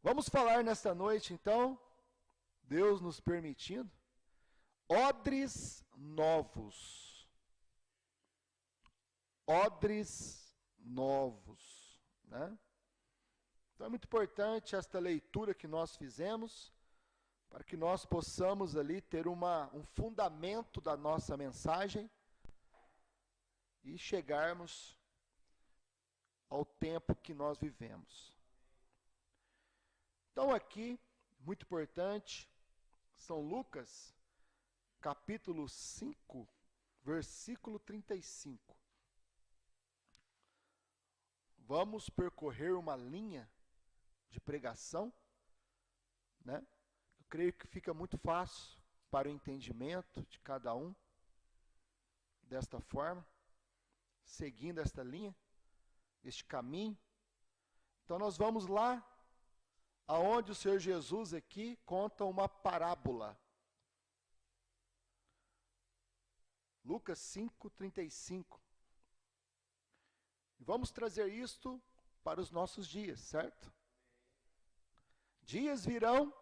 Vamos falar nesta noite, então, Deus nos permitindo, odres novos. Odres novos, né? Então é muito importante esta leitura que nós fizemos, para que nós possamos ali ter um fundamento da nossa mensagem e chegarmos ao tempo que nós vivemos. Então aqui, muito importante, São Lucas, capítulo 5, versículo 35. Vamos percorrer uma linha de pregação, né? Eu creio que fica muito fácil para o entendimento de cada um, desta forma, seguindo esta linha, este caminho. Então nós vamos lá, aonde o Senhor Jesus aqui conta uma parábola. Lucas 5, 35. Vamos trazer isto para os nossos dias, certo? Dias virão,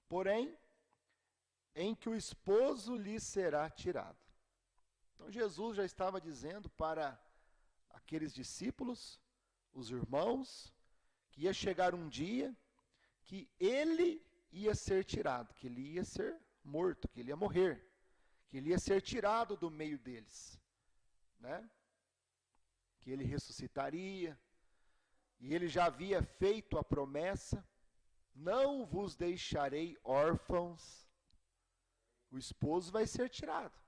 porém, em que o esposo lhe será tirado. Então Jesus já estava dizendo para aqueles discípulos, os irmãos, que ia chegar um dia que ele ia ser tirado, que ele ia ser morto, que ele ia morrer, que ele ia ser tirado do meio deles, né? Que ele ressuscitaria, e ele já havia feito a promessa: não vos deixarei órfãos. O esposo vai ser tirado,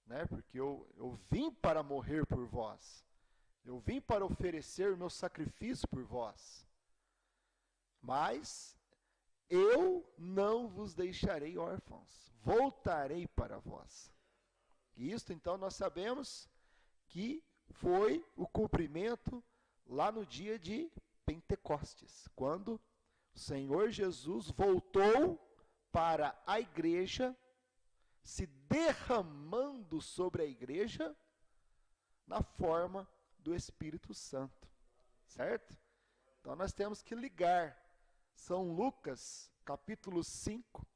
né? Porque eu vim para morrer por vós, eu vim para oferecer o meu sacrifício por vós, mas eu não vos deixarei órfãos, voltarei para vós. E isto então nós sabemos que foi o cumprimento lá no dia de Pentecostes, quando o Senhor Jesus voltou para a igreja, se derramando sobre a igreja na forma do Espírito Santo, certo? Então nós temos que ligar São Lucas, capítulo 5,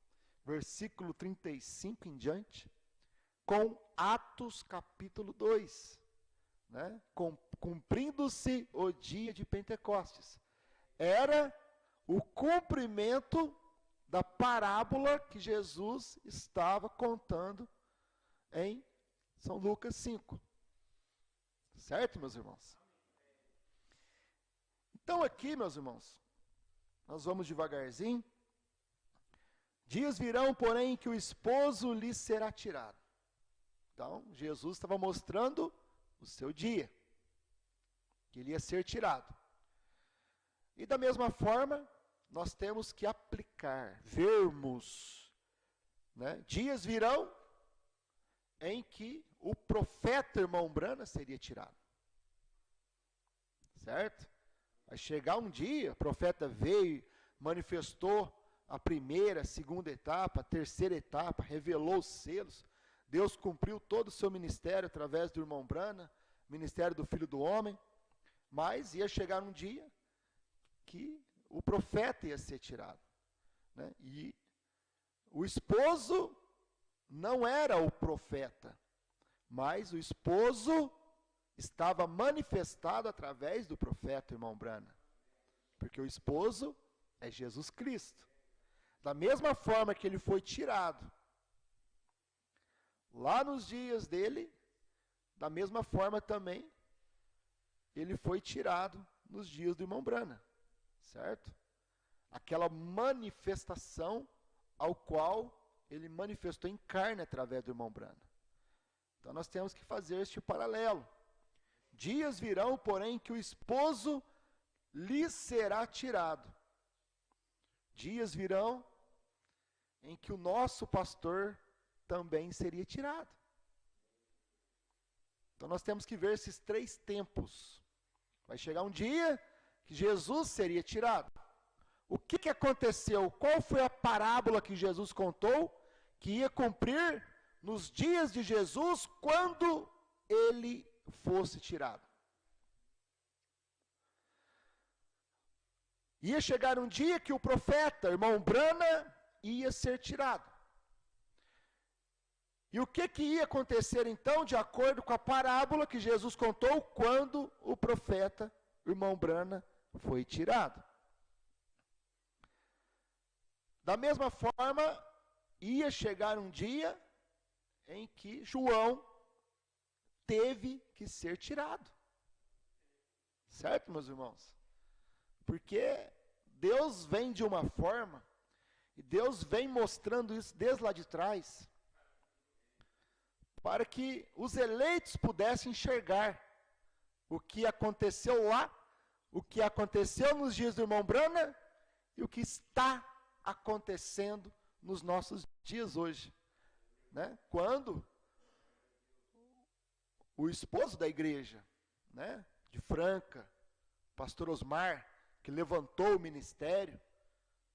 versículo 35 em diante, com Atos, capítulo 2, né? Cumprindo-se o dia de Pentecostes. Era o cumprimento da parábola que Jesus estava contando em São Lucas 5. Certo, meus irmãos? Então aqui, meus irmãos, nós vamos devagarzinho. Dias virão, porém, que o esposo lhe será tirado. Então, Jesus estava mostrando o seu dia, que ele ia ser tirado. E da mesma forma, nós temos que aplicar, vermos, né? Dias virão em que o profeta irmão Brana seria tirado. Certo? Vai chegar um dia, o profeta veio, manifestou a primeira, a segunda etapa, a terceira etapa, revelou os selos. Deus cumpriu todo o seu ministério através do irmão Brana, ministério do Filho do Homem, mas ia chegar um dia que o profeta ia ser tirado, né? E o esposo não era o profeta, mas o esposo estava manifestado através do profeta, irmão Brana, porque o esposo é Jesus Cristo. Da mesma forma que ele foi tirado lá nos dias dele, da mesma forma também ele foi tirado nos dias do irmão Brana, certo? Aquela manifestação ao qual ele manifestou em carne através do irmão Brana. Então nós temos que fazer este paralelo. Dias virão, porém, que o esposo lhe será tirado. Dias virão em que o nosso pastor também seria tirado. Então nós temos que ver esses três tempos. Vai chegar um dia que Jesus seria tirado. O que aconteceu? Qual foi a parábola que Jesus contou que ia cumprir nos dias de Jesus quando ele fosse tirado? Ia chegar um dia que o profeta, irmão Brana, ia ser tirado. E o que ia acontecer então, de acordo com a parábola que Jesus contou, quando o profeta, irmão Brana, foi tirado? Da mesma forma, ia chegar um dia em que João teve que ser tirado. Certo, meus irmãos? Porque Deus vem de uma forma, e Deus vem mostrando isso desde lá de trás, para que os eleitos pudessem enxergar o que aconteceu lá, o que aconteceu nos dias do irmão Brana, e o que está acontecendo nos nossos dias hoje. Né? Quando o esposo da igreja, né, de Franca, pastor Osmar, que levantou o ministério,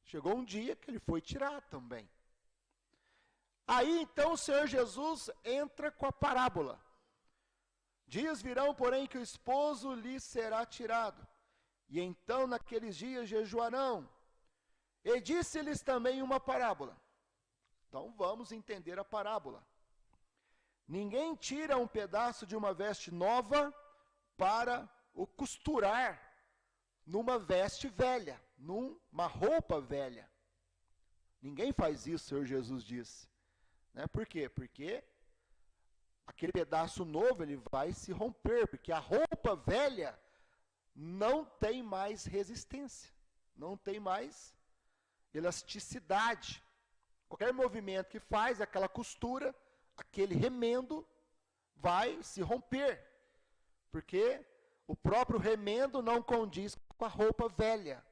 chegou um dia que ele foi tirado também. Aí então o Senhor Jesus entra com a parábola. Dias virão, porém, que o esposo lhe será tirado, e então naqueles dias jejuarão. E disse-lhes também uma parábola. Então vamos entender a parábola. Ninguém tira um pedaço de uma veste nova para o costurar numa veste velha, numa roupa velha. Ninguém faz isso, o Senhor Jesus disse. Né? Por quê? Porque aquele pedaço novo ele vai se romper, porque a roupa velha não tem mais resistência, não tem mais elasticidade. Qualquer movimento que faz, aquela costura, aquele remendo vai se romper, porque o próprio remendo não condiz com a roupa velha,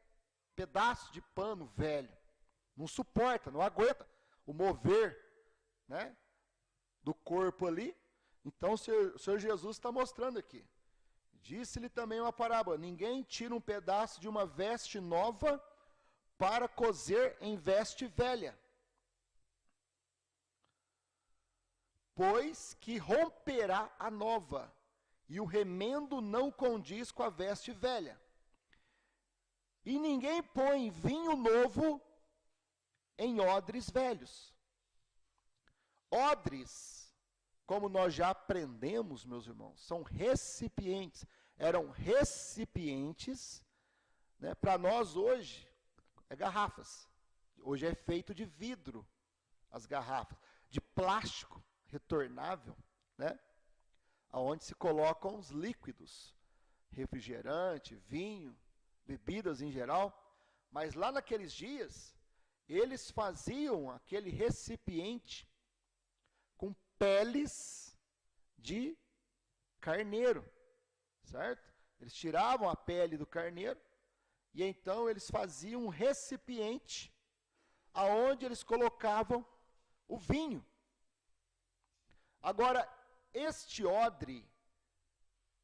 pedaço de pano velho, não suporta, não aguenta o mover, né, do corpo ali. Então o Senhor Jesus está mostrando aqui. Disse-lhe também uma parábola: ninguém tira um pedaço de uma veste nova para coser em veste velha, pois que romperá a nova, e o remendo não condiz com a veste velha. E ninguém põe vinho novo em odres velhos. Odres, como nós já aprendemos, meus irmãos, são recipientes. Eram recipientes, né, para nós hoje, é garrafas. Hoje é feito de vidro, as garrafas, de plástico retornável, né, onde se colocam os líquidos, refrigerante, vinho, bebidas em geral. Mas lá naqueles dias, eles faziam aquele recipiente com peles de carneiro, certo? Eles tiravam a pele do carneiro e então eles faziam um recipiente aonde eles colocavam o vinho. Agora, este odre,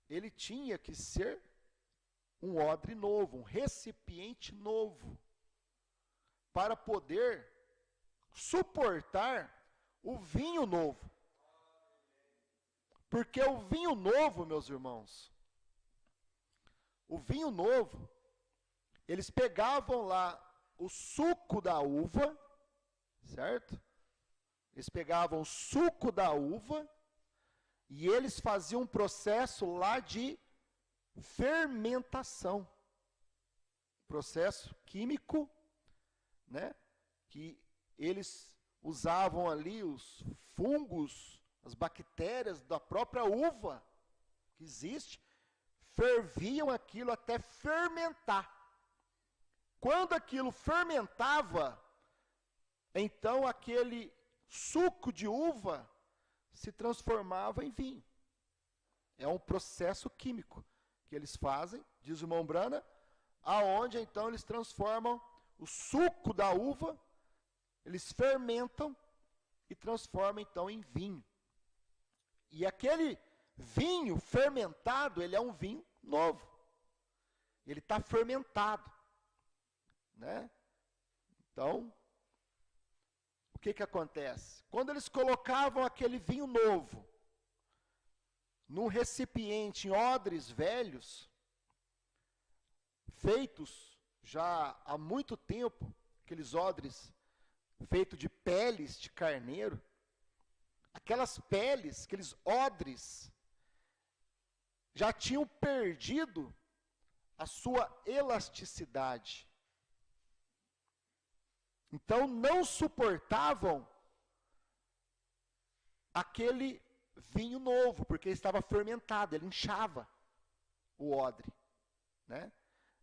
ele tinha que ser um odre novo, um recipiente novo, para poder suportar o vinho novo. Porque o vinho novo, meus irmãos, o vinho novo, eles pegavam lá o suco da uva, certo? Eles pegavam o suco da uva e eles faziam um processo lá de fermentação. Processo químico, né? Que eles usavam ali os fungos, as bactérias da própria uva que existe, ferviam aquilo até fermentar. Quando aquilo fermentava, então aquele suco de uva se transformava em vinho. É um processo químico que eles fazem, diz o irmão Brana, aonde então eles transformam o suco da uva, eles fermentam e transformam então em vinho. E aquele vinho fermentado, ele é um vinho novo. Ele está fermentado, né? Então, o que acontece? Quando eles colocavam aquele vinho novo num recipiente, em odres velhos, feitos já há muito tempo, aqueles odres feitos de peles de carneiro, aquelas peles, aqueles odres, já tinham perdido a sua elasticidade. Então não suportavam aquele vinho novo, porque estava fermentado, ele inchava o odre, né?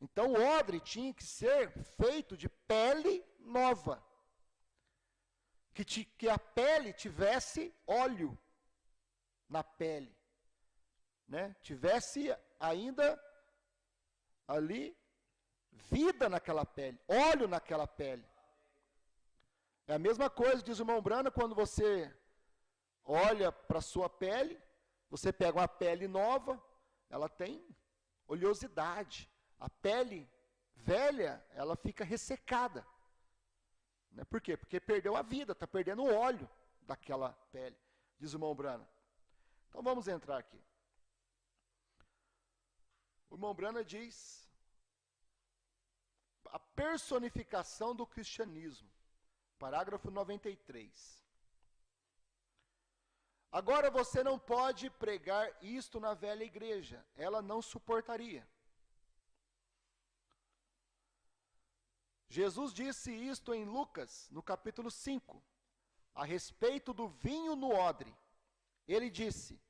Então o odre tinha que ser feito de pele nova, que a pele tivesse óleo na pele, né? Tivesse ainda ali vida naquela pele, óleo naquela pele. É a mesma coisa, diz o irmão Brana, quando você olha para a sua pele, você pega uma pele nova, ela tem oleosidade. A pele velha, ela fica ressecada. Né? Por quê? Porque perdeu a vida, está perdendo o óleo daquela pele, diz o irmão Brana. Então vamos entrar aqui. O irmão Brana diz a personificação do cristianismo. Parágrafo 93. Agora você não pode pregar isto na velha igreja, ela não suportaria. Jesus disse isto em Lucas, no capítulo 5, a respeito do vinho no odre. Ele disse: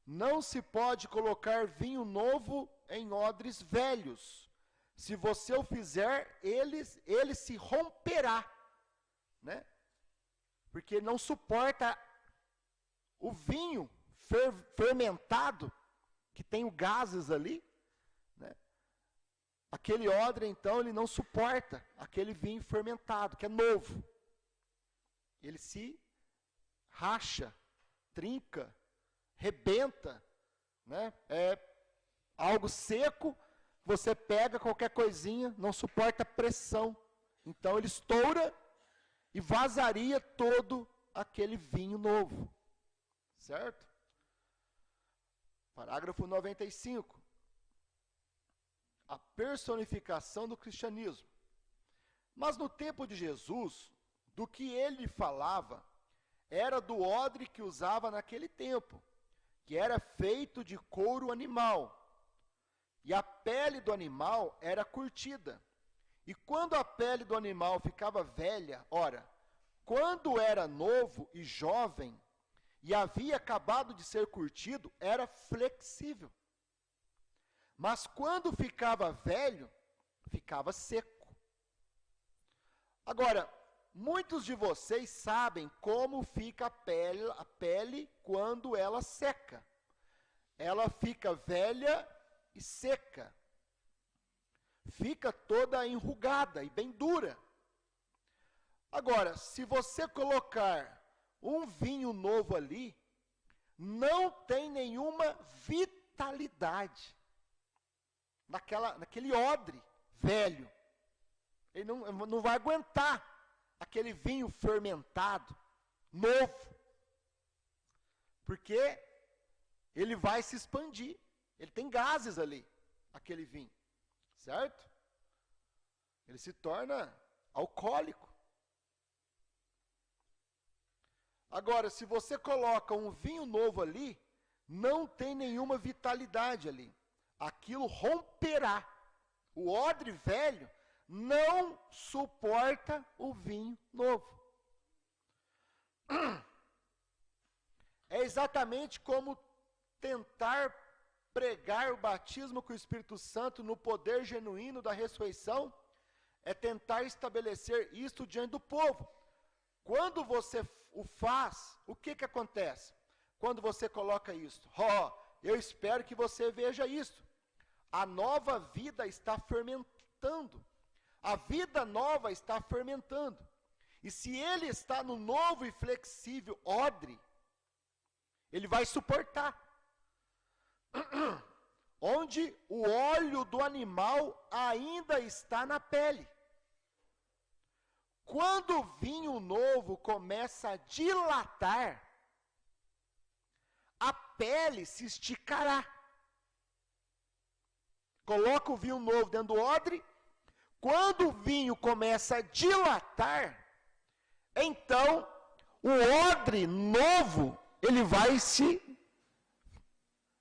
não se pode colocar vinho novo em odres velhos. Se você o fizer, ele se romperá. Né? Porque não suporta o vinho fermentado, que tem o gases ali, né? Aquele odre, então, ele não suporta aquele vinho fermentado, que é novo. Ele se racha, trinca, rebenta, né? É algo seco, você pega qualquer coisinha, não suporta pressão. Então ele estoura e vazaria todo aquele vinho novo. Certo? Parágrafo 95. A personificação do cristianismo. Mas no tempo de Jesus, do que ele falava, era do odre que usava naquele tempo, que era feito de couro animal. E a pele do animal era curtida. E quando a pele do animal ficava velha, ora, quando era novo e jovem, e havia acabado de ser curtido, era flexível. Mas quando ficava velho, ficava seco. Agora, muitos de vocês sabem como fica a pele quando ela seca. Ela fica velha e seca. Fica toda enrugada e bem dura. Agora, se você colocar um vinho novo ali, não tem nenhuma vitalidade naquele odre velho. Ele não vai aguentar aquele vinho fermentado, novo. Porque ele vai se expandir. Ele tem gases ali, aquele vinho. Certo? Ele se torna alcoólico. Agora, se você coloca um vinho novo ali, não tem nenhuma vitalidade ali. Aquilo romperá. O odre velho não suporta o vinho novo. É exatamente como tentar pregar o batismo com o Espírito Santo no poder genuíno da ressurreição, é tentar estabelecer isto diante do povo. Quando você o faz, o que acontece? Quando você coloca isto, eu espero que você veja isto. A nova vida está fermentando. A vida nova está fermentando. E se ele está no novo e flexível odre, ele vai suportar. Onde o óleo do animal ainda está na pele. Quando o vinho novo começa a dilatar, a pele se esticará. Coloca o vinho novo dentro do odre, Quando o vinho começa a dilatar, então o odre novo, ele vai se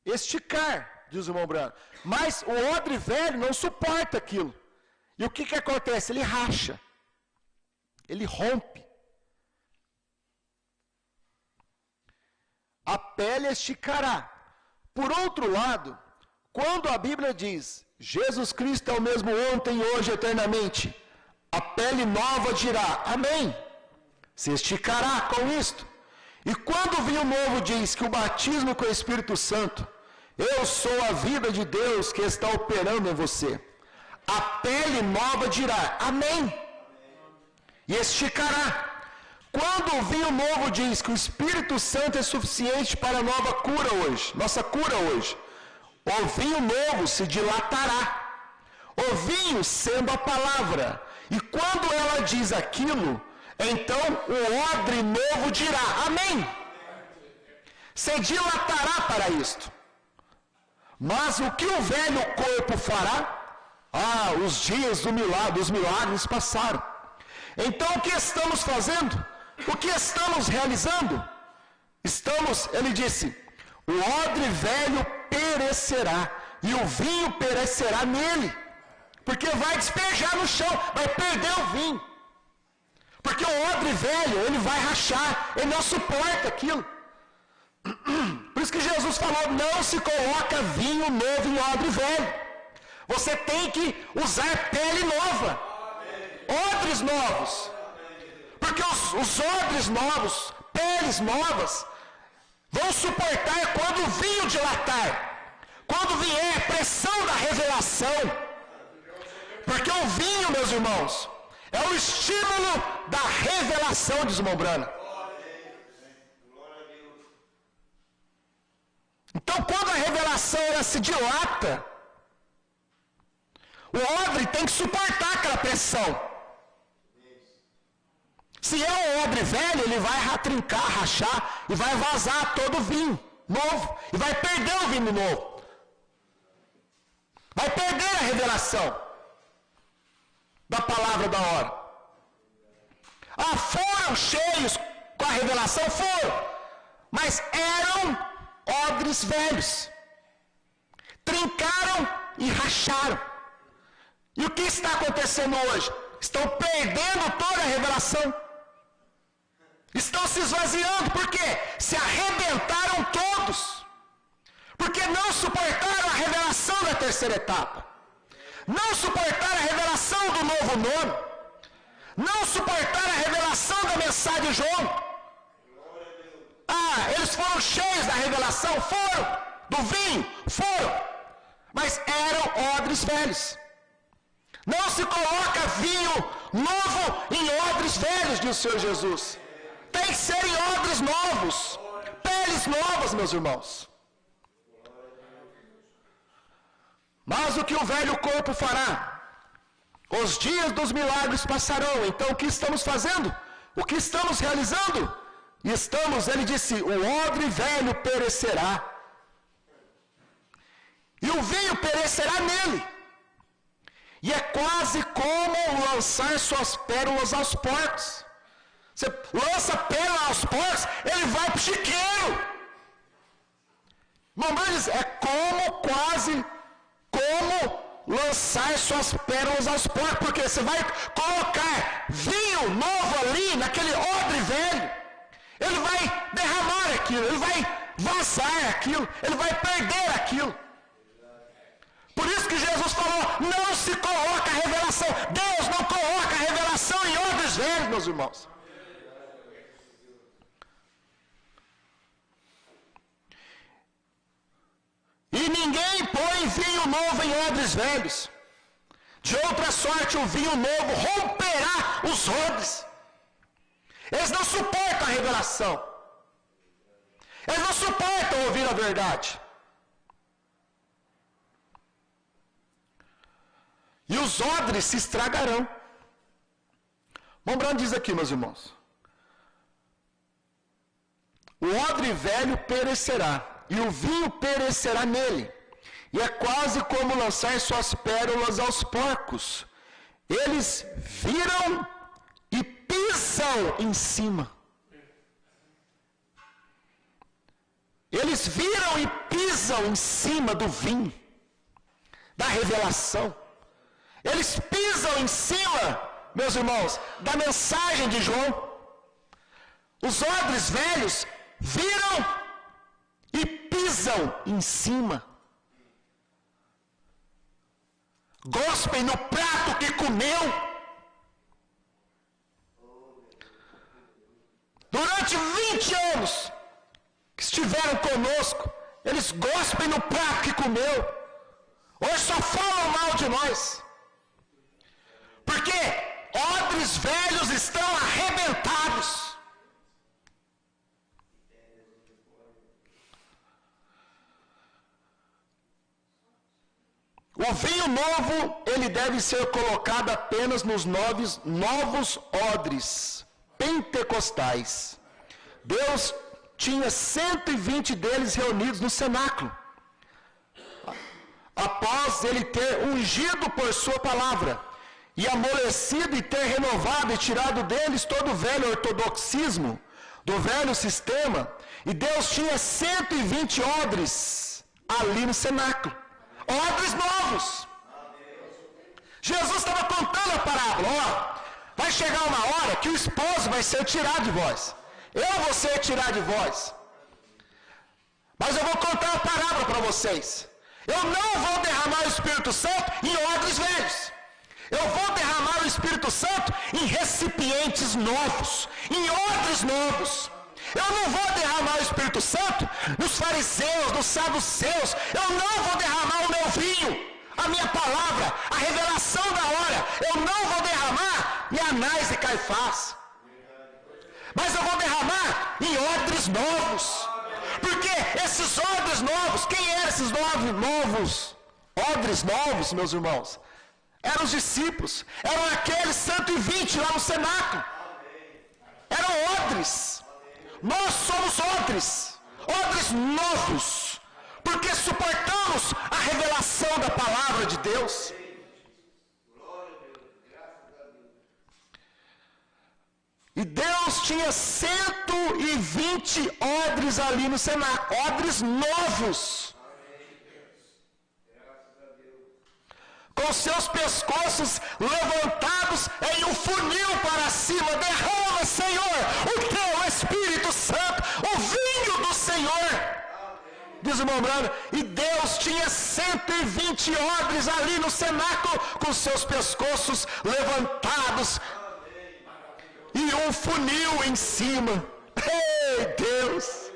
esticar, diz o irmão Brando. Mas o odre velho não suporta aquilo. E o que acontece? Ele racha. Ele rompe. A pele esticará. Por outro lado, quando a Bíblia diz, Jesus Cristo é o mesmo ontem, hoje, eternamente, a pele nova dirá, amém. Se esticará com isto. E quando o vinho novo diz que o batismo com o Espírito Santo, eu sou a vida de Deus que está operando em você, a pele nova dirá, amém. E esticará. Quando o vinho novo diz que o Espírito Santo é suficiente para a nova cura hoje, nossa cura hoje, o vinho novo se dilatará. O vinho sendo a palavra. E quando ela diz aquilo, então o odre novo dirá, amém. Se dilatará para isto. Mas o que o velho corpo fará? Os dias dos milagres passaram. Então o que estamos fazendo? O que estamos realizando? Ele disse, o odre velho perecerá, e o vinho perecerá nele, porque vai despejar no chão, vai perder o vinho. Porque o odre velho, ele vai rachar, ele não suporta aquilo. Por isso que Jesus falou, não se coloca vinho novo em odre velho. Você tem que usar pele nova, odres novos. Porque os odres novos, peles novas, vão suportar quando o vinho dilatar, quando vier a pressão da revelação. Porque o vinho, meus irmãos, é o estímulo da revelação, diz o irmão Brana. Então, quando a revelação ela se dilata, o odre tem que suportar aquela pressão. Se é um odre velho, ele vai trincar, rachar, e vai vazar todo o vinho novo, e vai perder o vinho novo. Vai perder a revelação da palavra da hora. Foram cheios com a revelação? Foram. Mas eram odres velhos. Trincaram e racharam. E o que está acontecendo hoje? Estão perdendo toda a revelação. Estão se esvaziando. Por quê? Se arrebentaram todos. Porque não suportaram a revelação da terceira etapa. Não suportaram a revelação do novo nome. Não suportaram a revelação da mensagem de João. Eles foram cheios da revelação? Foram. Do vinho? Foram. Mas eram odres velhos. Não se coloca vinho novo em odres velhos, diz o Senhor Jesus. Tem que ser em odres novos, peles novas, meus irmãos. Mas o que o velho corpo fará? Os dias dos milagres passarão. Então o que estamos fazendo? O que estamos realizando? Ele disse, o odre velho perecerá. E o vinho perecerá nele. E é quase como lançar suas pérolas aos porcos. Você lança a pérola aos porcos, ele vai para o chiqueiro. Mamães, é quase como lançar suas pérolas aos porcos, porque você vai colocar vinho novo ali, naquele odre velho, ele vai derramar aquilo, ele vai vazar aquilo, ele vai perder aquilo. Por isso que Jesus falou, não se coloca a revelação, Deus não coloca a revelação em odres velhos, meus irmãos. E ninguém põe vinho novo em odres velhos. De outra sorte, o vinho novo romperá os odres. Eles não suportam a revelação. Eles não suportam ouvir a verdade. E os odres se estragarão. Mombrando diz aqui, meus irmãos. O odre velho perecerá, e o vinho perecerá nele. E é quase como lançar suas pérolas aos porcos. eles viram e pisam em cima. Eles viram e pisam em cima do vinho, da revelação. Eles pisam em cima, meus irmãos, da mensagem de João. Os odres velhos viram e pisam em cima. Gospem no prato que comeu. Durante 20 anos que estiveram conosco, eles gospem no prato que comeu. Hoje só falam mal de nós. Porque odres velhos estão arrebentados. O vinho novo, ele deve ser colocado apenas nos novos odres pentecostais. Deus tinha 120 deles reunidos no cenáculo, após ele ter ungido por sua palavra, e amolecido e ter renovado e tirado deles todo o velho ortodoxismo, do velho sistema, e Deus tinha 120 odres ali no cenáculo, odres novos. Jesus estava contando a parábola, vai chegar uma hora que o esposo vai ser tirado de vós, eu vou ser tirado de vós, mas eu vou contar uma parábola para vocês. Eu não vou derramar o Espírito Santo em odres velhos. Eu vou derramar o Espírito Santo em recipientes novos, em odres novos. Eu não vou derramar o Espírito Santo nos fariseus, nos saduceus. Eu não vou derramar o meu vinho, a minha palavra, a revelação da hora. Eu não vou derramar em Anás e Caifás. Mas eu vou derramar em odres novos. Porque esses odres novos, quem eram esses novos? Odres novos, meus irmãos, eram os discípulos, eram aqueles 120 lá no cenáculo. Eram odres. Nós somos odres novos, porque suportamos a revelação da palavra de Deus. E Deus tinha 120 odres ali no cenáculo, odres novos, com seus pescoços levantados em um funil para cima. Derrama, Senhor, o teu Espírito Santo, o vinho do Senhor, diz o irmão Brando. E Deus tinha 120 odres ali no cenáculo, com seus pescoços levantados e um funil em cima. Ei, Deus!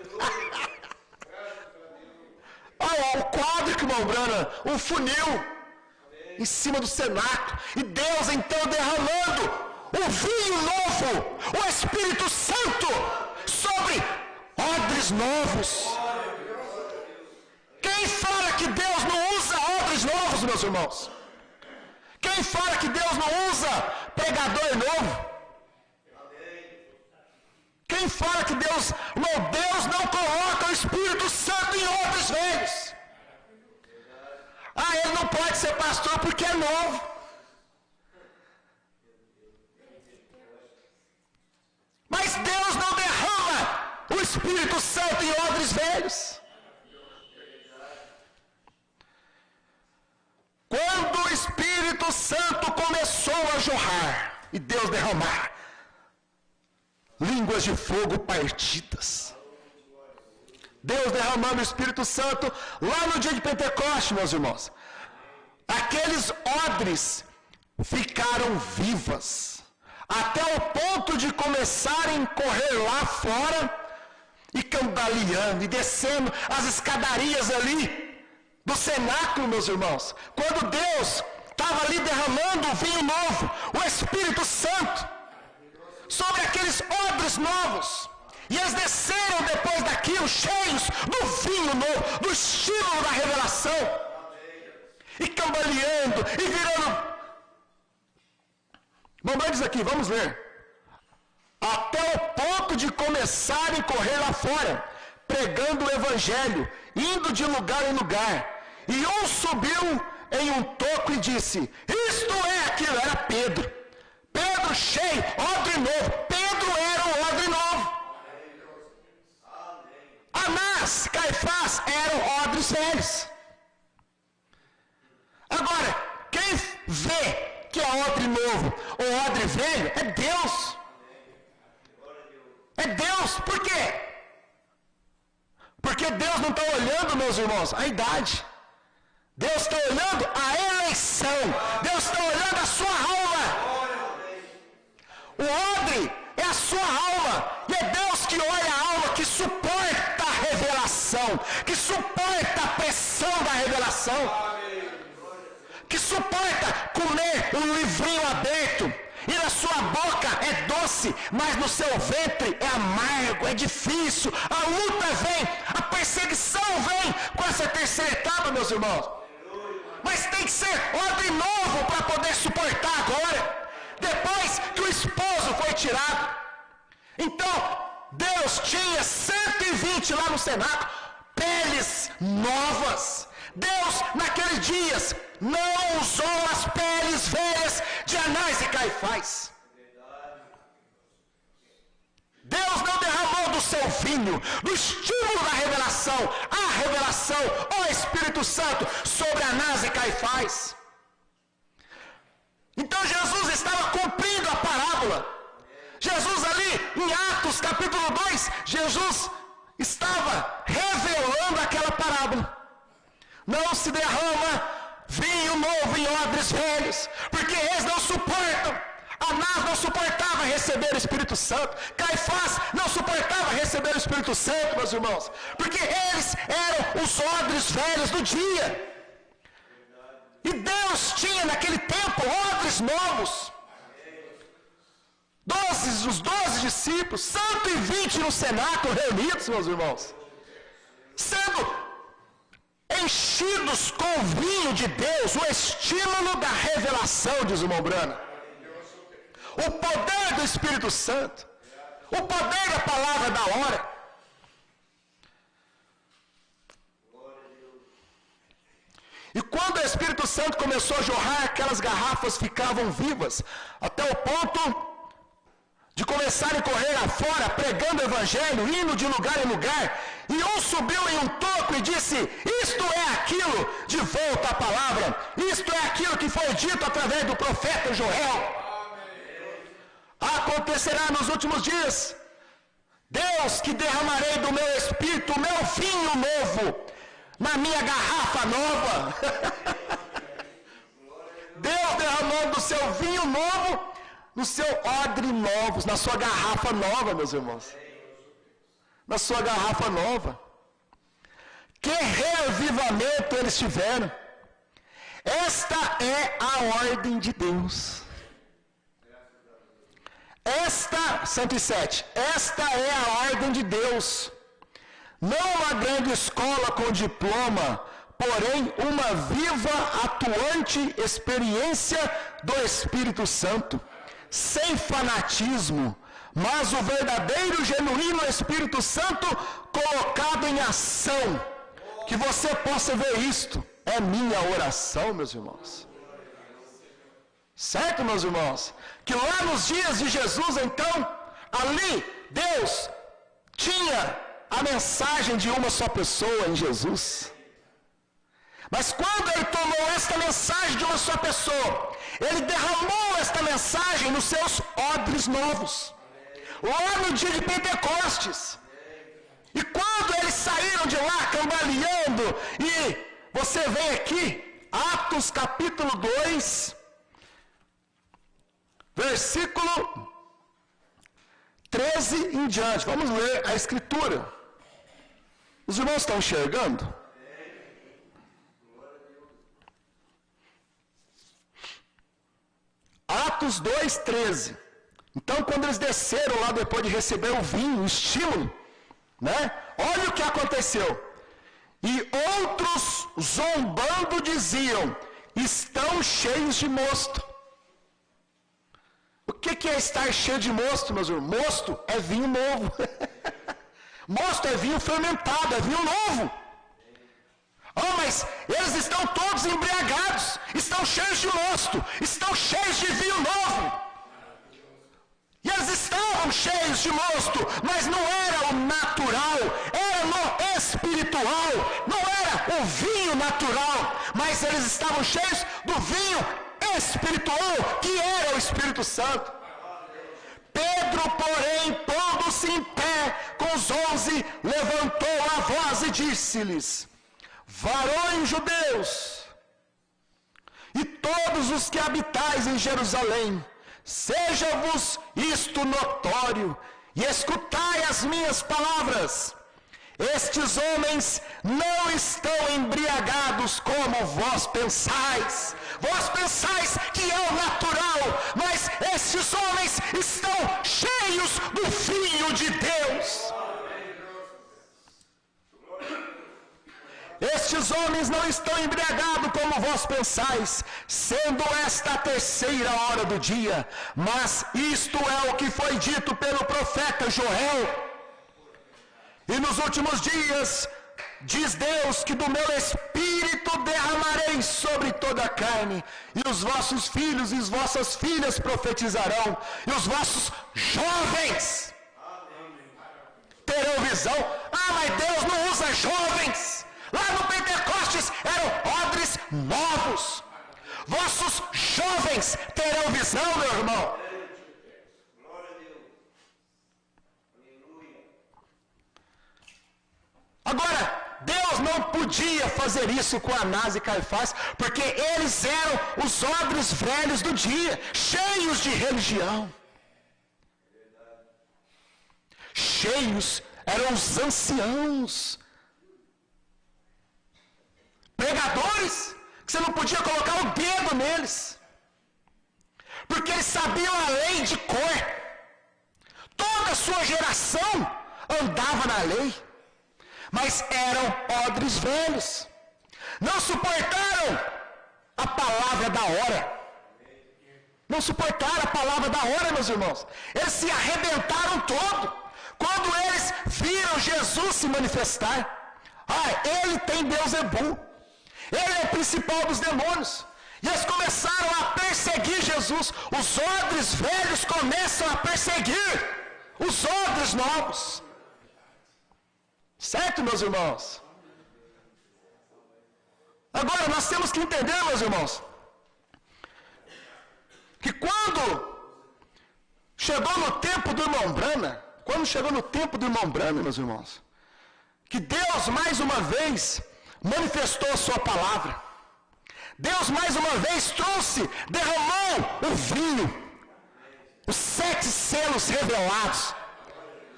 Olha o quadro que o irmão Brando, um funil em cima do cenáculo, e Deus então derramando o vinho novo, o Espírito Santo, sobre odres novos. Quem fala que Deus não usa odres novos, meus irmãos? Quem fala que Deus não usa pregador novo? Quem fala que Deus não coloca o Espírito Santo em odres velhos? Ele não pode ser pastor porque é novo. Mas Deus não derrama o Espírito Santo em odres velhos. Quando o Espírito Santo começou a jorrar, e Deus derramar línguas de fogo partidas, Deus derramando o Espírito Santo lá no dia de Pentecostes, meus irmãos, aqueles odres ficaram vivas, até o ponto de começarem a correr lá fora, e cambaleando, e descendo as escadarias ali do cenáculo, meus irmãos. Quando Deus estava ali derramando o vinho novo, o Espírito Santo, sobre aqueles odres novos, e eles desceram depois daquilo, cheios do vinho novo, do estímulo da revelação, e cambaleando, e virando. Mamãe diz aqui, vamos ler. Até o ponto de começarem a correr lá fora, pregando o Evangelho, indo de lugar em lugar. E um subiu em um toco e disse: isto é aquilo? Era Pedro. Pedro cheio, odre novo. Pedro era o odre novo. Anás, Caifás eram odres velhos. Agora, quem vê que é odre novo ou odre velho é Deus. É Deus. Por quê? Porque Deus não está olhando, meus irmãos, a idade. Deus está olhando a eleição. Deus está olhando a sua alma. O odre é a sua alma. E é Deus que olha a alma, que suporta a revelação, que suporta a pressão da revelação, que suporta comer um livrinho aberto, e na sua boca é doce, mas no seu ventre é amargo, é difícil, a luta vem, a perseguição vem com essa terceira etapa, meus irmãos. Mas tem que ser odre novo para poder suportar agora, depois que o esposo foi tirado. Então, Deus tinha 120 lá no cenáculo, peles novas. Deus, naqueles dias, não usou as peles velhas de Anás e Caifás. Deus não derramou do seu vinho, do estímulo da revelação, a revelação, o Espírito Santo, sobre Anás e Caifás. Então Jesus estava cumprindo a parábola. Jesus ali, em Atos capítulo 2, Jesus estava revelando aquela parábola. Não se derrama vinho novo em odres velhos, porque eles não suportam. Anás não suportava receber o Espírito Santo. Caifás não suportava receber o Espírito Santo, meus irmãos, porque eles eram os odres velhos do dia. E Deus tinha naquele tempo odres novos. Os 12 discípulos, 120 no cenáculo reunidos, meus irmãos, sendo enchidos com o vinho de Deus, o estímulo da revelação, diz o irmão Brana, o poder do Espírito Santo, o poder da palavra da hora. E quando o Espírito Santo começou a jorrar, aquelas garrafas ficavam vivas, até o ponto de começarem a correr afora, pregando o Evangelho, indo de lugar em lugar. E um subiu em um toco e disse: isto é aquilo, de volta à palavra, isto é aquilo que foi dito através do profeta Joel. Acontecerá nos últimos dias, Deus, que derramarei do meu espírito o meu vinho novo na minha garrafa nova. Deus derramando do seu vinho novo no seu odre novo, na sua garrafa nova, meus irmãos. Na sua garrafa nova. Que revivamento eles tiveram. Esta é a ordem de Deus. Esta, 107, esta é a ordem de Deus. Não uma grande escola com diploma, porém uma viva, atuante experiência do Espírito Santo, sem fanatismo, mas o verdadeiro, genuíno Espírito Santo colocado em ação. Que você possa ver isto. É minha oração, meus irmãos. Certo, meus irmãos? Que lá nos dias de Jesus, então, ali, Deus tinha a mensagem de uma só pessoa em Jesus. Mas quando ele tomou esta mensagem de uma só pessoa, ele derramou esta mensagem nos seus odres novos, lá no dia de Pentecostes. E quando eles saíram de lá cambaleando, e você vem aqui, Atos capítulo 2, versículo 13 em diante. Vamos ler a escritura. Os irmãos estão enxergando? Atos 2, 13. Então, quando eles desceram lá depois de receber o vinho, o estímulo, né? Olha o que aconteceu. E outros, zombando, diziam: estão cheios de mosto. O que é estar cheio de mosto, meus irmãos? Mosto é vinho novo. Mosto é vinho fermentado, é vinho novo. Oh, mas eles estão todos embriagados, estão cheios de mosto, estão cheios de vinho novo. E eles estavam cheios de mosto, mas não era o natural, era no espiritual, não era o vinho natural, mas eles estavam cheios do vinho espiritual, que era o Espírito Santo. Pedro, porém, pondo-se em pé com os 11, levantou a voz e disse-lhes: varões judeus, e todos os que habitais em Jerusalém, seja-vos isto notório, e escutai as minhas palavras. Estes homens não estão embriagados como vós pensais. Vós pensais que é o natural, mas estes homens estão cheios do vinho de Deus. Estes homens não estão embriagados como vós pensais, sendo esta a terceira hora do dia. Mas isto é o que foi dito pelo profeta Joel. E nos últimos dias, diz Deus, que do meu espírito derramarei sobre toda a carne, e os vossos filhos e as vossas filhas profetizarão, e os vossos jovens terão visão. Ah, mas Deus não usa jovens. Lá no Pentecostes eram odres novos. Vossos jovens terão visão, meu irmão. Agora, Deus não podia fazer isso com Anás e Caifás, porque eles eram os odres velhos do dia, cheios de religião. Cheios, eram os anciãos, pregadores, que você não podia colocar o dedo neles, porque eles sabiam a lei de cor. Toda a sua geração andava na lei, mas eram odres velhos, não suportaram a palavra da hora, não suportaram a palavra da hora, meus irmãos. Eles se arrebentaram todo, quando eles viram Jesus se manifestar. Ah, ele tem Beelzebul, ele é o principal dos demônios, e eles começaram a perseguir Jesus. Os odres velhos começam a perseguir os odres novos. Certo, meus irmãos? Agora, nós temos que entender, meus irmãos, que quando chegou no tempo do irmão Branham, meus irmãos, que Deus mais uma vez manifestou a sua palavra. Deus mais uma vez derramou o vinho, os 7 selos revelados.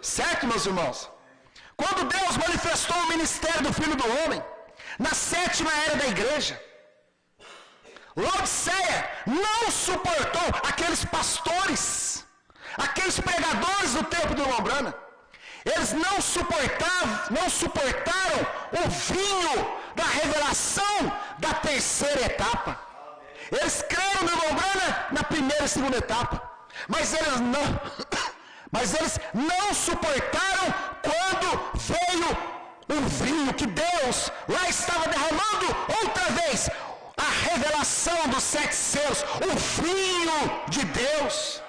Certo, meus irmãos? Quando Deus manifestou o ministério do Filho do Homem, na 7ª era da igreja, Laodiceia não suportou aqueles pastores, aqueles pregadores do tempo do irmão Branham. Eles não suportaram o vinho da revelação da 3ª etapa. Eles creram no irmão Branham na 1ª e 2ª etapa, mas eles não suportaram quando veio o vinho que Deus lá estava derramando outra vez, a revelação dos 7 selos, o vinho de Deus.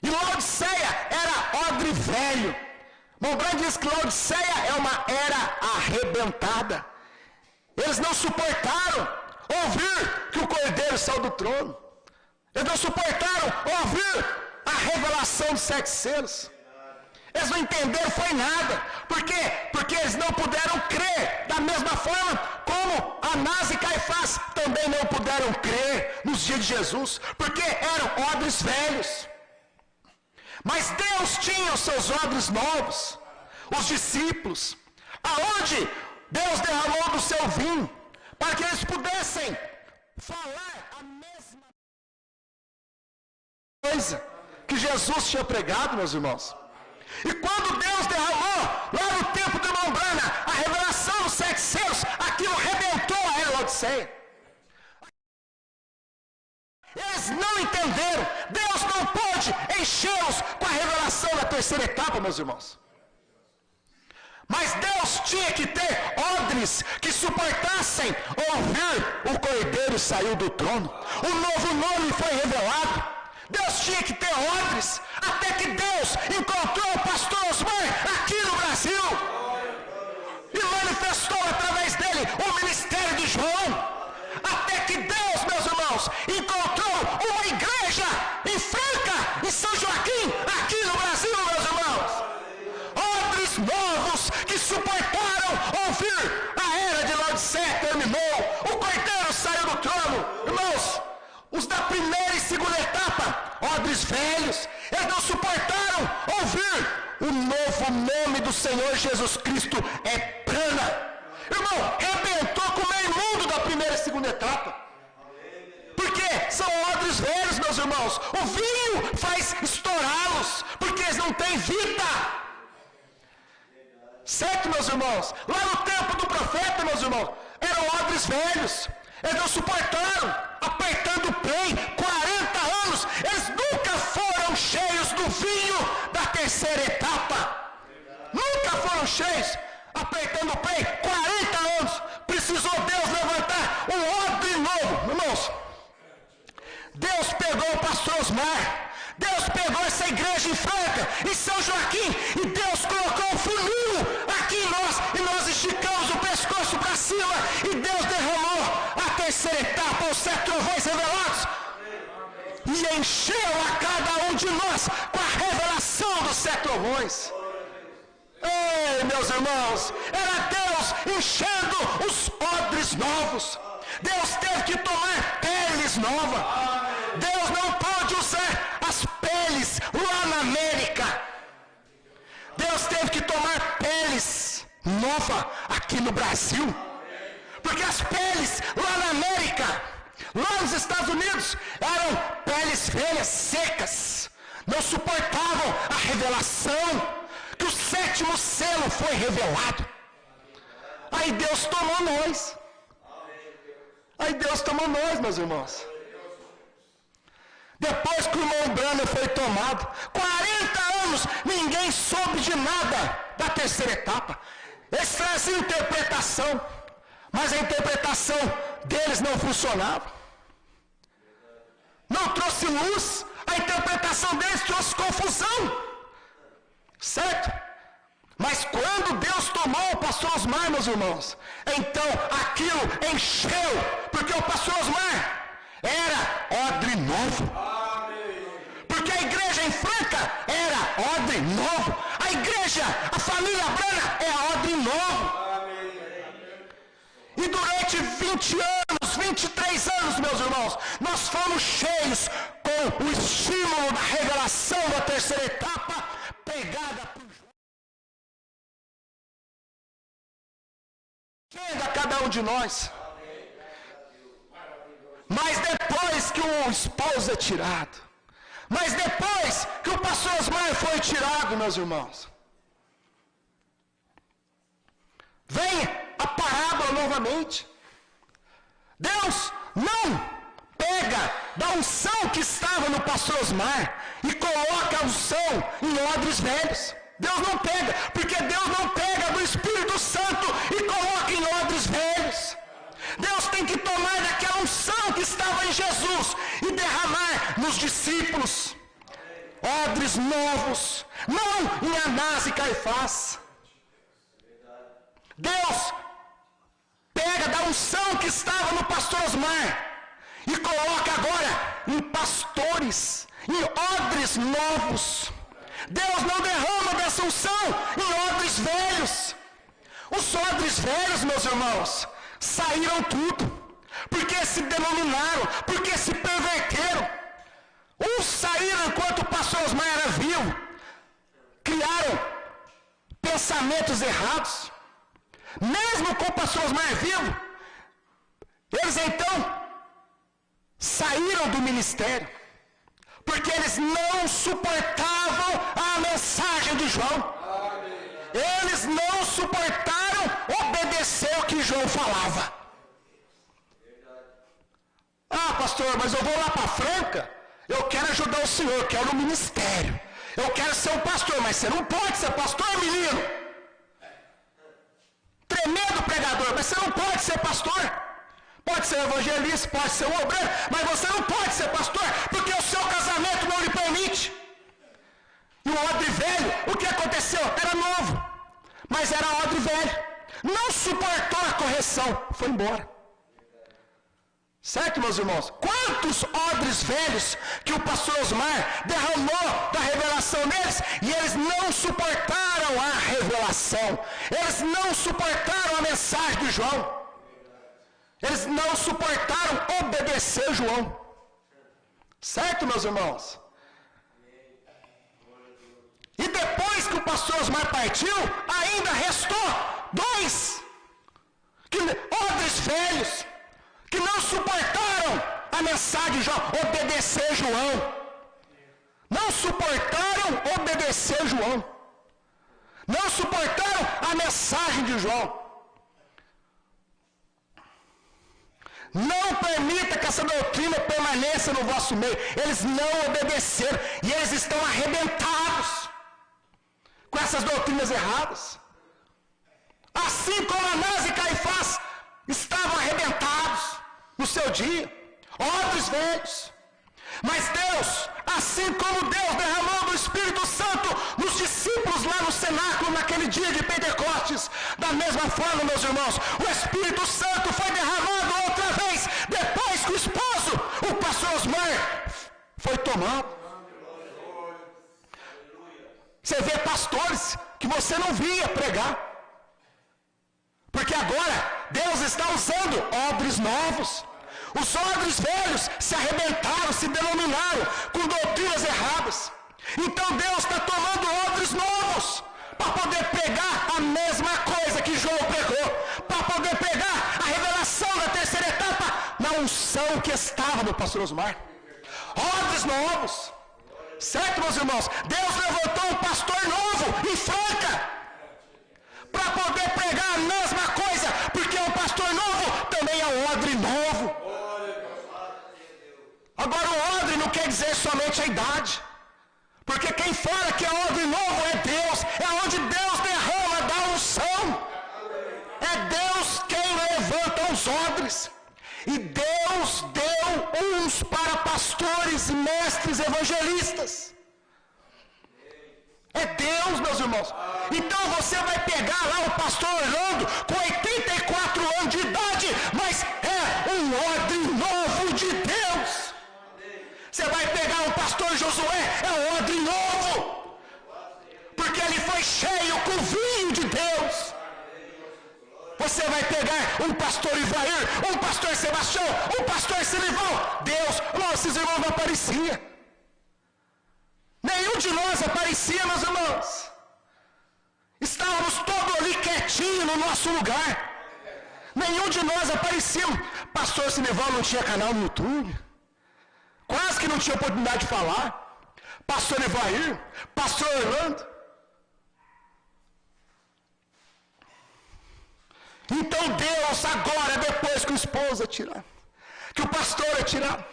E Laodiceia era odre velho. Branham diz que Laodiceia é uma era arrebentada. Eles não suportaram ouvir que o Cordeiro saiu do trono. Eles não suportaram ouvir a revelação dos 7 selos. Eles não entenderam, foi nada. Por quê? Porque eles não puderam crer da mesma forma como Anás e Caifás também não puderam crer nos dias de Jesus, porque eram odres velhos. Mas Deus tinha os seus odres novos, os discípulos, aonde Deus derramou do seu vinho, para que eles pudessem falar a mesma coisa que Jesus tinha pregado, meus irmãos. E quando Deus derramou, lá no tempo do irmão Branham, a revelação dos 7 selos, aquilo rebentou a era Laodiceia. Eles não entenderam. Deus não pôde enchê-los com a revelação da 3ª etapa, meus irmãos. Mas Deus tinha que ter odres que suportassem ouvir o Cordeiro saiu do trono. O novo nome foi revelado. Deus tinha que ter odres, até que Deus encontrou o pastor Osmar aqui no Brasil e manifestou através dele o ministério de João. Até que Deus, meus irmãos, encontrou uma igreja em Franca, em São Joaquim, aqui no Brasil, meus irmãos. Odres novos que suportaram ouvir a era de Laodiceia terminou. O Cordeiro saiu do trono. Irmãos, os da primeira e segunda etapa, odres velhos, eles não suportaram ouvir o novo nome do Senhor Jesus Cristo é prana. Irmão, rebentou com o meio mundo da primeira e segunda etapa. Porque são odres velhos, meus irmãos. O vinho faz estourá-los, porque eles não têm vida. Certo, meus irmãos? Lá no tempo do profeta, meus irmãos, eram odres velhos. Eles não suportaram, apertando o play, 40 anos. Eles nunca foram cheios do vinho da terceira etapa. Nunca foram cheios, apertando o play, 40 anos. Precisou Deus levantar um odre novo. Irmãos, Deus pegou o pastor Osmar, Deus pegou essa igreja em Franca, em São Joaquim, e Deus colocou um funil aqui em nós, e nós esticamos o pescoço para cima, e Deus derramou a terceira etapa, os 7 trovões revelados, e encheu a cada um de nós com a revelação dos 7 trovões. Ei, meus irmãos, era Deus enchendo os odres novos. Deus teve que tomar peles novas. Deus não pôde usar as peles lá na América. Deus teve que tomar peles novas aqui no Brasil. Porque as peles lá na América, lá nos Estados Unidos, eram peles velhas, secas. Não suportavam a revelação, que o 7º selo foi revelado. Aí Deus tomou nós. Aí Deus tomou nós, meus irmãos. Depois que o irmão Branham foi tomado, 40 anos, ninguém soube de nada da terceira etapa. Eles traziam interpretação, mas a interpretação deles não funcionava. Não trouxe luz, a interpretação deles trouxe confusão. Certo? Mas quando Deus tomou o pastor Osmar, meus irmãos, então aquilo encheu, porque o pastor Osmar era odre novo. Porque a igreja em Franca era odre novo. A igreja, a família Branham é odre novo. E durante 20 anos, 23 anos, meus irmãos, nós fomos cheios com o estímulo da revelação da terceira etapa, pegada por chega a cada um de nós. Mas depois que o esposo é tirado, mas depois que o pastor Osmar foi tirado, meus irmãos, vem a parábola novamente. Deus não pega da unção que estava no pastor Osmar e coloca a unção em odres velhos. Deus não pega, porque Deus não pega do Espírito Santo e coloca em odres velhos. Deus tem que tomar daquela unção que estava em Jesus e derramar nos discípulos. Odres novos, não em Anás e Caifás. Deus pega da unção que estava no pastor Osmar e coloca agora em pastores, em odres novos. Deus não derrama dessa unção em odres velhos. Os odres velhos, meus irmãos, saíram tudo, porque se denominaram, porque se perverteram. Uns saíram enquanto o pastor Osmar era vivo, criaram pensamentos errados. Mesmo com o pastor Osmar vivo, eles então saíram do ministério, porque eles não suportavam a mensagem de João. Eles não suportaram obedecer o que João falava. Ah, pastor, mas eu vou lá para Franca, eu quero ajudar o senhor, eu quero o ministério, eu quero ser um pastor, mas você não pode ser pastor, menino. mas você não pode ser pastor. Pode ser evangelista, pode ser um obreiro, mas você não pode ser pastor, porque o seu casamento não lhe permite. E o odre velho, o que aconteceu? Era novo, mas era odre velho. Não suportou a correção, foi embora. Certo, meus irmãos? Quantos odres velhos que o pastor Osmar derramou da revelação deles, e eles não suportaram a revelação, eles não suportaram a mensagem de João, eles não suportaram obedecer João. Certo, meus irmãos? E depois que o pastor Osmar partiu, ainda restou 2 odres velhos que não suportaram a mensagem de João, obedecer João. Não suportaram obedecer João. Não suportaram a mensagem de João. Não permita que essa doutrina permaneça no vosso meio. Eles não obedeceram e eles estão arrebentados com essas doutrinas erradas. Assim como Anás e Caifás estavam arrebentados no seu dia, odres velhos. Mas Deus, assim como Deus derramou do Espírito Santo nos discípulos lá no cenáculo naquele dia de Pentecostes, da mesma forma, meus irmãos, o Espírito Santo foi derramado outra vez, depois que o esposo, o pastor Osmar, foi tomado. Você vê pastores que você não via pregar, porque agora Deus está usando odres novos. Os odres velhos se arrebentaram, se denominaram com doutrinas erradas. Então Deus está tomando odres novos para poder pregar a mesma coisa que João pregou, para poder pregar a revelação da terceira etapa na unção que estava no pastor Osmar. Odres novos. Certo, meus irmãos? Deus levantou um pastor novo em Franca para poder pregar a mesma coisa, porque um pastor novo também é um odre novo. Agora o odre não quer dizer somente a idade, porque quem fala que é odre novo é Deus, é onde Deus derrama da unção, é Deus quem levanta os odres, e Deus deu uns para pastores e mestres evangelistas. É Deus, meus irmãos. Então você vai pegar lá o pastor Orlando com 84 anos de idade, mas é um odre novo de Deus. Você vai pegar o pastor Josué, é um odre novo, porque ele foi cheio com o vinho de Deus. Você vai pegar um pastor Ivair, um pastor Sebastião, um pastor Silivão. Deus, esses irmãos não apareciam. Nenhum de nós aparecia, meus irmãos. Estávamos todos ali quietinhos no nosso lugar. Nenhum de nós aparecia. Pastor Silivão não tinha canal no YouTube. Quase que não tinha oportunidade de falar. Pastor Ivair, pastor Orlando. Então Deus agora, depois que o esposo é tirado, que o pastor é tirado,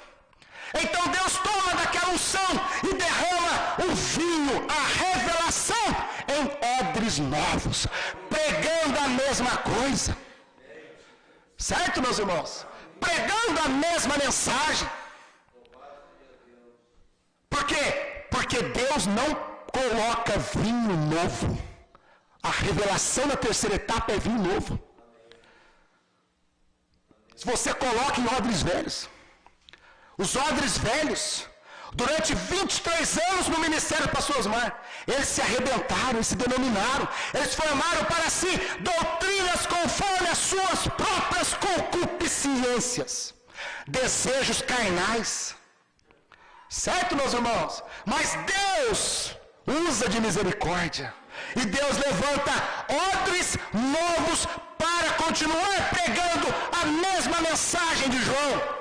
então Deus toma daquela unção e derrama o vinho, a revelação, em odres novos, pregando a mesma coisa. Certo, meus irmãos? Pregando a mesma mensagem. Por quê? Porque Deus não coloca vinho novo. A revelação da terceira etapa é vinho novo. Se você coloca em odres velhos, os odres velhos, durante 23 anos no ministério do pastor Osmar, eles se arrebentaram, eles se denominaram, eles formaram para si doutrinas conforme as suas próprias concupiscências, desejos carnais. Certo, meus irmãos? Mas Deus usa de misericórdia, e Deus levanta odres novos para continuar pregando a mesma mensagem de João.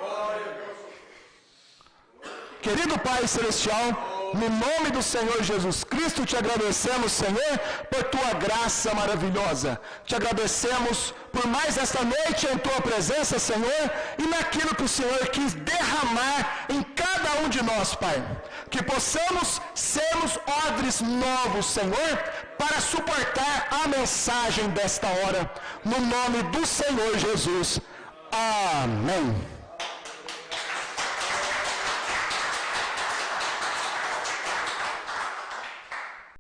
Querido Pai Celestial, no nome do Senhor Jesus Cristo, te agradecemos, Senhor, por tua graça maravilhosa. Te agradecemos por mais esta noite em tua presença, Senhor, e naquilo que o Senhor quis derramar em cada um de nós, Pai. Que possamos sermos odres novos, Senhor, para suportar a mensagem desta hora, no nome do Senhor Jesus. Amém.